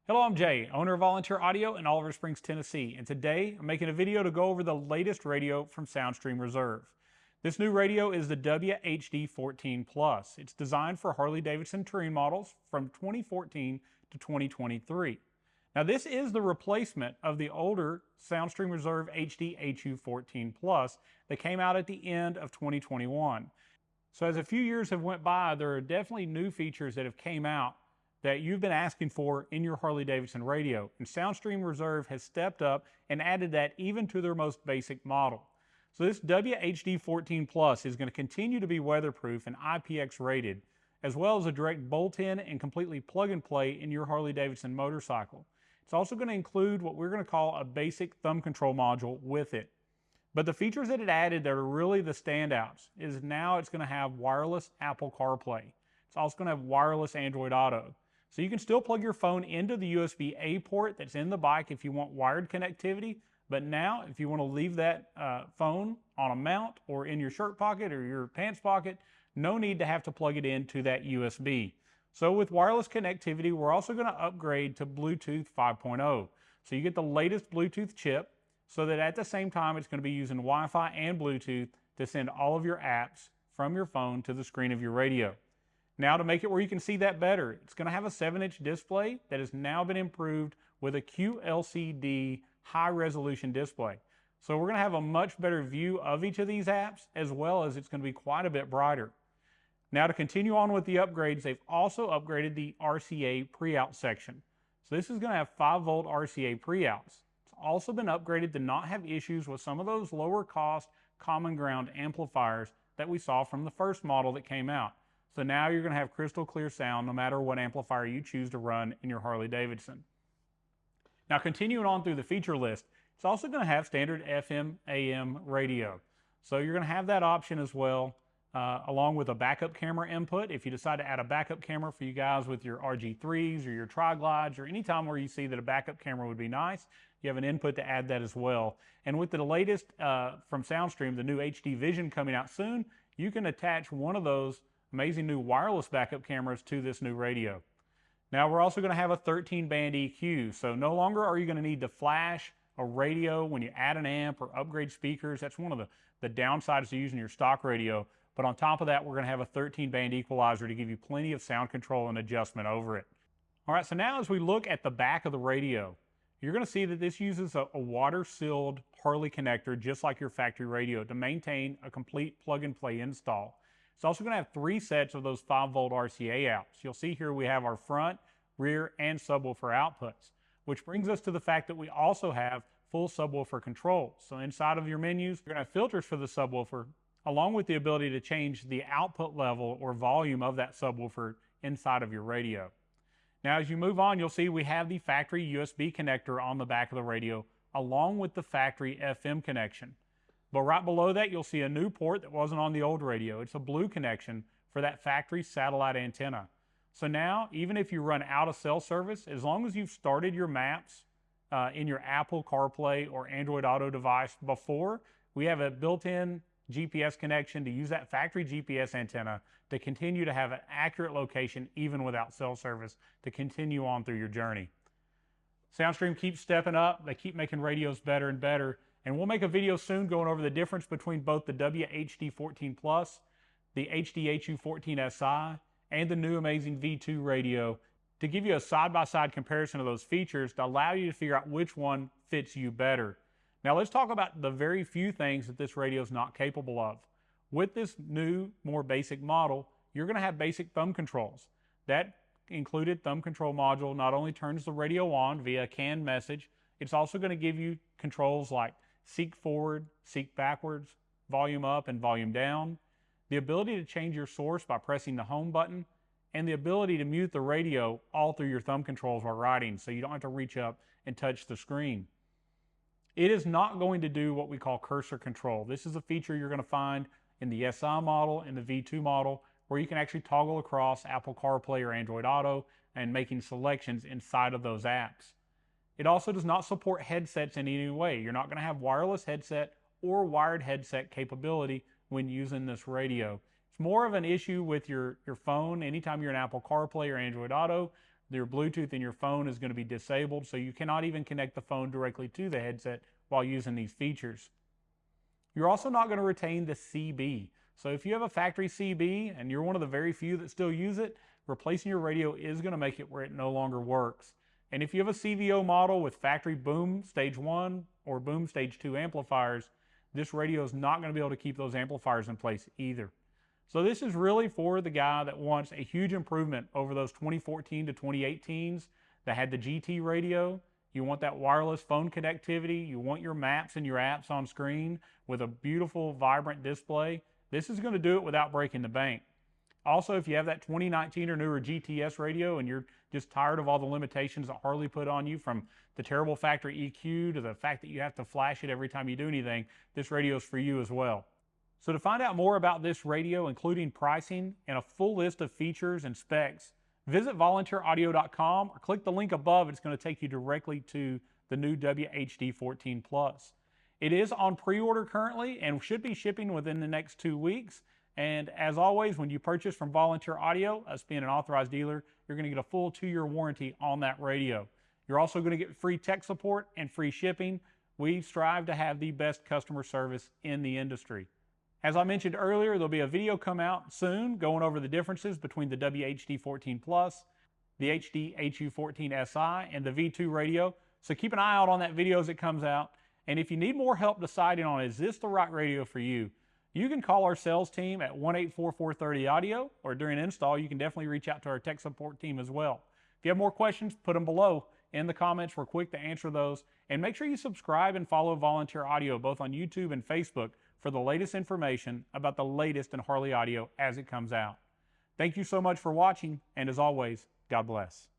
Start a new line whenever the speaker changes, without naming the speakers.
Hello, I'm Jay, owner of Volunteer Audio in Oliver Springs, Tennessee, and today I'm making a video to go over the latest radio from Soundstream Reserve. This new radio is the WHD14 Plus. It's designed for Harley Davidson Touring models from 2014 to 2023. Now this is the replacement of the older Soundstream Reserve HD HU14 Plus that came out at the end of 2021. So as a few years have went by, there are definitely new features that have came out that you've been asking for in your Harley Davidson radio. And Soundstream Reserve has stepped up and added that even to their most basic model. So this WHD14 Plus is going to continue to be weatherproof and IPX rated, as well as a direct bolt-in and completely plug-and-play in your Harley Davidson motorcycle. It's also going to include what we're going to call a basic thumb control module with it. But the features that it added that are really the standouts is now it's going to have wireless Apple CarPlay. It's also going to have wireless Android Auto. So you can still plug your phone into the USB-A port that's in the bike if you want wired connectivity, but now if you want to leave that phone on a mount or in your shirt pocket or your pants pocket, no need to have to plug it into that USB. So with wireless connectivity, we're also going to upgrade to Bluetooth 5.0. So you get the latest Bluetooth chip so that at the same time it's going to be using Wi-Fi and Bluetooth to send all of your apps from your phone to the screen of your radio. Now to make it where you can see that better, it's going to have a 7-inch display that has now been improved with a QLCD high-resolution display. So we're going to have a much better view of each of these apps, as well as it's going to be quite a bit brighter. Now to continue on with the upgrades, they've also upgraded the RCA pre-out section. So this is going to have 5-volt RCA pre-outs. It's also been upgraded to not have issues with some of those lower cost common ground amplifiers that we saw from the first model that came out. So now you're going to have crystal clear sound no matter what amplifier you choose to run in your Harley Davidson. Now continuing on through the feature list, it's also going to have standard FM, AM radio. So you're going to have that option as well, along with a backup camera input. If you decide to add a backup camera for you guys with your RG3s or your Triglides or any time where you see that a backup camera would be nice, you have an input to add that as well. And with the latest from Soundstream, the new HD Vision coming out soon, you can attach one of those amazing new wireless backup cameras to this new radio. Now we're also going to have a 13-band EQ, so no longer are you going to need to flash a radio when you add an amp or upgrade speakers. That's one of the downsides to using your stock radio. But on top of that, we're going to have a 13-band equalizer to give you plenty of sound control and adjustment over it. All right, so now as we look at the back of the radio, you're going to see that this uses a water-sealed Harley connector just like your factory radio to maintain a complete plug-and-play install. It's also going to have 3 sets of those 5-volt RCA outs. You'll see here we have our front, rear, and subwoofer outputs, which brings us to the fact that we also have full subwoofer control. So inside of your menus, you're going to have filters for the subwoofer, along with the ability to change the output level or volume of that subwoofer inside of your radio. Now as you move on, you'll see we have the factory USB connector on the back of the radio, along with the factory FM connection. But right below that, you'll see a new port that wasn't on the old radio. It's a blue connection for that factory satellite antenna. So now, even if you run out of cell service, as long as you've started your maps in your Apple CarPlay or Android Auto device before, we have a built-in GPS connection to use that factory GPS antenna to continue to have an accurate location even without cell service to continue on through your journey. Soundstream keeps stepping up. They keep making radios better and better. And we'll make a video soon going over the difference between both the WHD14 Plus, the HD HU14 SI, and the new amazing V2 radio to give you a side-by-side comparison of those features to allow you to figure out which one fits you better. Now let's talk about the very few things that this radio is not capable of. With this new, more basic model, you're going to have basic thumb controls. That included thumb control module not only turns the radio on via canned message, it's also going to give you controls like seek forward, seek backwards, volume up and volume down, the ability to change your source by pressing the home button, and the ability to mute the radio all through your thumb controls while riding so you don't have to reach up and touch the screen. It is not going to do what we call cursor control. This is a feature you're going to find in the SI model and the V2 model where you can actually toggle across Apple CarPlay or Android Auto and making selections inside of those apps. It also does not support headsets in any way. You're not going to have wireless headset or wired headset capability when using this radio. It's more of an issue with your phone. Anytime you're in Apple CarPlay or Android Auto, Your Bluetooth in your phone is going to be disabled, so you cannot even connect the phone directly to the headset while using these features. You're also not going to retain the CB. So if you have a factory CB and you're one of the very few that still use it, replacing your radio is going to make it where it no longer works. And if you have a CVO model with factory boom stage 1 or boom stage 2 amplifiers, this radio is not going to be able to keep those amplifiers in place either. So this is really for the guy that wants a huge improvement over those 2014 to 2018s that had the GT radio. You want that wireless phone connectivity. You want your maps and your apps on screen with a beautiful, vibrant display. This is going to do it without breaking the bank. Also, if you have that 2019 or newer GTS radio and you're just tired of all the limitations that Harley put on you, from the terrible factory EQ to the fact that you have to flash it every time you do anything, this radio is for you as well. So to find out more about this radio, including pricing and a full list of features and specs, visit volunteeraudio.com or click the link above. It's going to take you directly to the new WHD14 Plus. It is on pre-order currently and should be shipping within the next 2 weeks. And as always, when you purchase from Volunteer Audio, us being an authorized dealer, you're going to get a full 2-year warranty on that radio. You're also going to get free tech support and free shipping. We strive to have the best customer service in the industry. As I mentioned earlier, there'll be a video come out soon going over the differences between the WHD14 Plus, the HD-HU14 SI, and the V2 radio. So keep an eye out on that video as it comes out. And if you need more help deciding on is this the right radio for you, you can call our sales team at 1-844-30-AUDIO, or during install, you can definitely reach out to our tech support team as well. If you have more questions, put them below in the comments. We're quick to answer those. And make sure you subscribe and follow Volunteer Audio both on YouTube and Facebook for the latest information about the latest in Harley audio as it comes out. Thank you so much for watching, and as always, God bless.